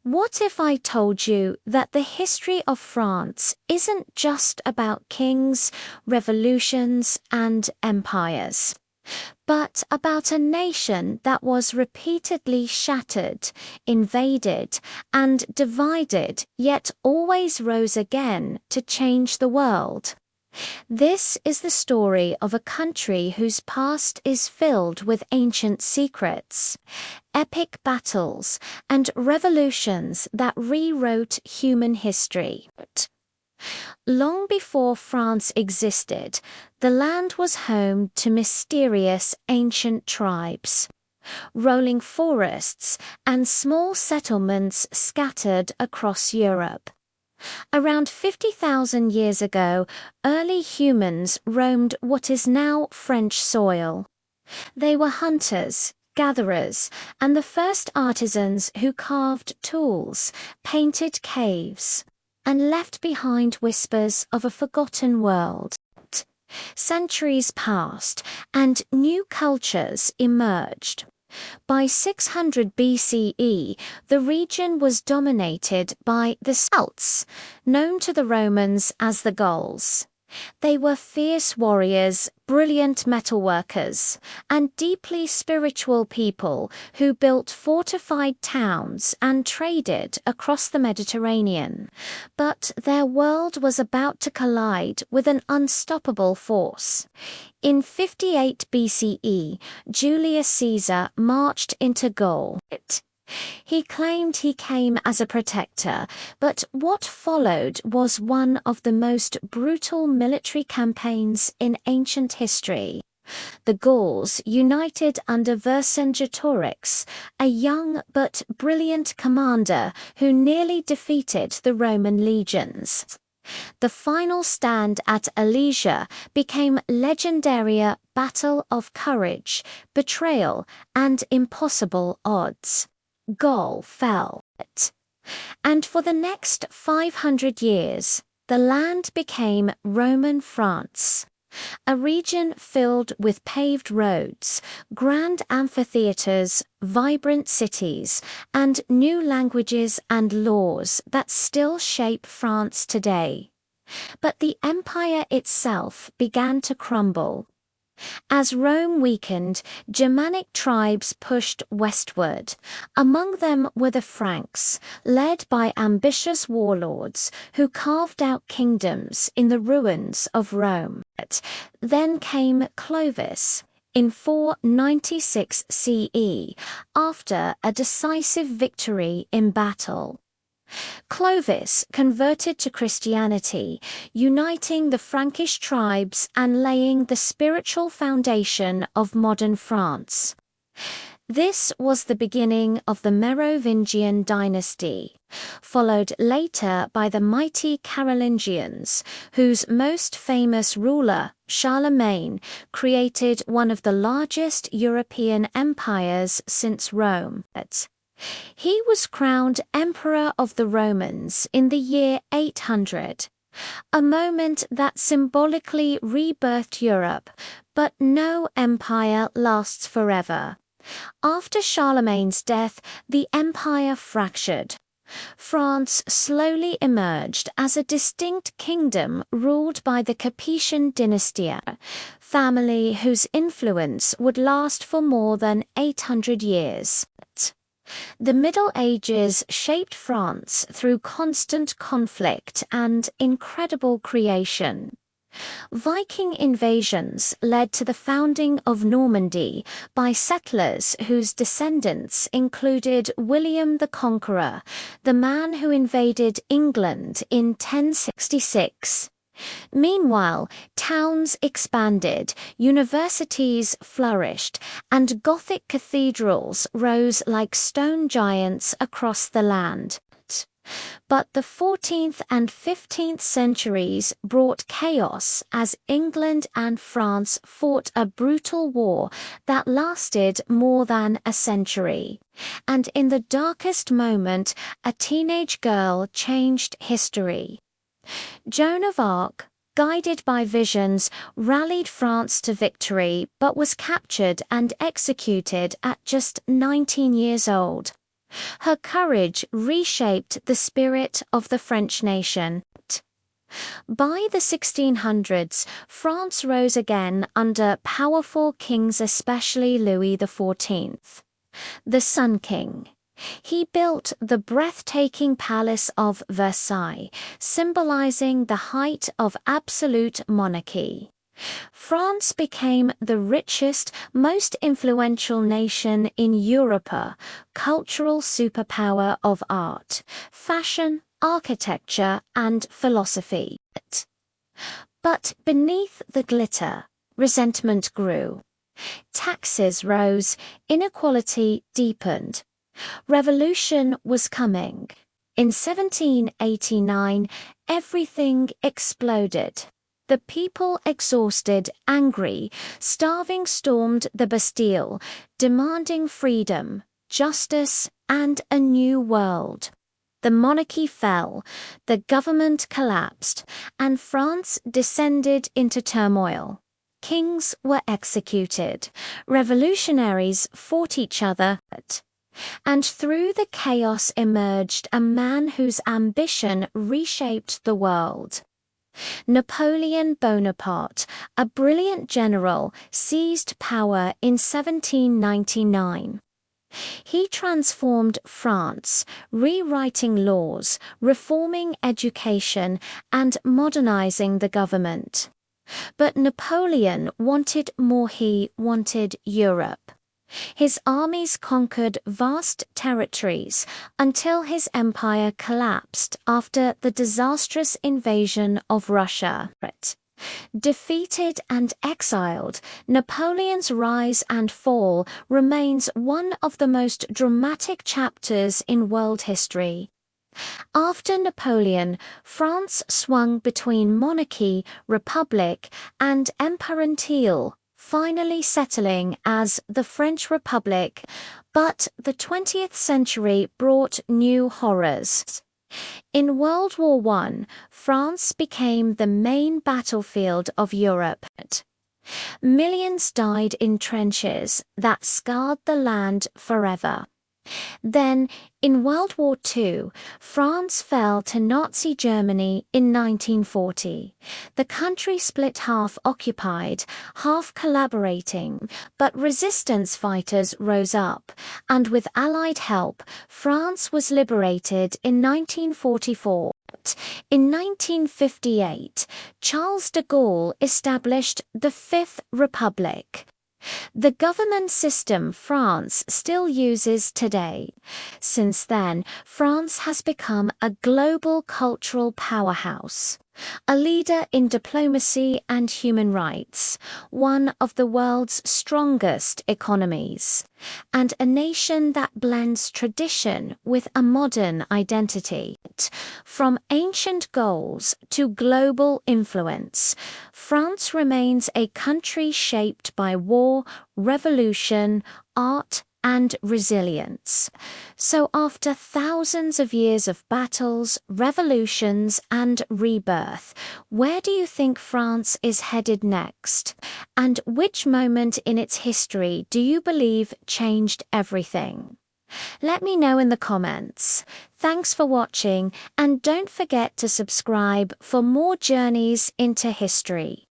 What if I told you that the history of France isn't just about kings, revolutions, and empires, but about a nation that was repeatedly shattered, invaded, and divided, yet always rose again to change the world? This is the story of a country whose past is filled with ancient secrets, epic battles, and revolutions that rewrote human history. Long before France existed, the land was home to mysterious ancient tribes, rolling forests, and small settlements scattered across Europe. Around 50,000 years ago, early humans roamed what is now French soil. They were hunters, gatherers, and the first artisans who carved tools, painted caves, and left behind whispers of a forgotten world. Centuries passed, and new cultures emerged. By 600 BCE, the region was dominated by the Celts, known to the Romans as the Gauls. They were fierce warriors, brilliant metalworkers, and deeply spiritual people who built fortified towns and traded across the Mediterranean. But their world was about to collide with an unstoppable force. In 58 BCE, Julius Caesar marched into Gaul. He claimed he came as a protector, but what followed was one of the most brutal military campaigns in ancient history. The Gauls united under Vercingetorix, a young but brilliant commander who nearly defeated the Roman legions. The final stand at Alesia became legendary battle of courage, betrayal, and impossible odds. Gaul fell. And for the next 500 years, the land became Roman France, a region filled with paved roads, grand amphitheaters, vibrant cities, and new languages and laws that still shape France today. But the empire itself began to crumble. As Rome weakened, Germanic tribes pushed westward. Among them were the Franks, led by ambitious warlords who carved out kingdoms in the ruins of Rome. Then came Clovis in 496 CE, after a decisive victory in battle. Clovis converted to Christianity, uniting the Frankish tribes and laying the spiritual foundation of modern France. This was the beginning of the Merovingian dynasty, followed later by the mighty Carolingians, whose most famous ruler, Charlemagne, created one of the largest European empires since Rome. He was crowned Emperor of the Romans in the year 800, a moment that symbolically rebirthed Europe, but no empire lasts forever. After Charlemagne's death, the empire fractured. France slowly emerged as a distinct kingdom ruled by the Capetian dynasty, family whose influence would last for more than 800 years. The Middle Ages shaped France through constant conflict and incredible creation. Viking invasions led to the founding of Normandy by settlers whose descendants included William the Conqueror, the man who invaded England in 1066. Meanwhile, towns expanded, universities flourished, and Gothic cathedrals rose like stone giants across the land. But the 14th and 15th centuries brought chaos as England and France fought a brutal war that lasted more than a century. And in the darkest moment, a teenage girl changed history. Joan of Arc, guided by visions, rallied France to victory but was captured and executed at just 19 years old. Her courage reshaped the spirit of the French nation. By the 1600s, France rose again under powerful kings, especially Louis XIV, the Sun King. He built the breathtaking Palace of Versailles, symbolizing the height of absolute monarchy. France became the richest, most influential nation in Europe, a cultural superpower of art, fashion, architecture, and philosophy. But beneath the glitter, resentment grew. Taxes rose, inequality deepened. Revolution was coming. In 1789, everything exploded. The people, exhausted, angry, starving, stormed the Bastille, demanding freedom, justice, and a new world. The monarchy fell, the government collapsed, and France descended into turmoil. Kings were executed, revolutionaries fought each other, and through the chaos emerged a man whose ambition reshaped the world. Napoleon Bonaparte, a brilliant general, seized power in 1799. He transformed France, rewriting laws, reforming education, and modernizing the government. But Napoleon wanted more. He wanted Europe. His armies conquered vast territories until his empire collapsed after the disastrous invasion of Russia. Defeated and exiled, Napoleon's rise and fall remains one of the most dramatic chapters in world history. After Napoleon, France swung between monarchy, republic, and imperial, finally settling as the French Republic, but the 20th century brought new horrors. In World War I, France became the main battlefield of Europe. Millions died in trenches that scarred the land forever. Then, in World War II, France fell to Nazi Germany in 1940. The country split, half occupied, half collaborating, but resistance fighters rose up, and with Allied help, France was liberated in 1944. In 1958, Charles de Gaulle established the Fifth Republic. The government system France still uses today. Since then, France has become a global cultural powerhouse, a leader in diplomacy and human rights, one of the world's strongest economies, and a nation that blends tradition with a modern identity. From ancient goals to global influence, France remains a country shaped by war, revolution, art, and resilience. So after thousands of years of battles, revolutions, and rebirth, where do you think France is headed next? And which moment in its history do you believe changed everything? Let me know in the comments. Thanks for watching, and don't forget to subscribe for more journeys into history.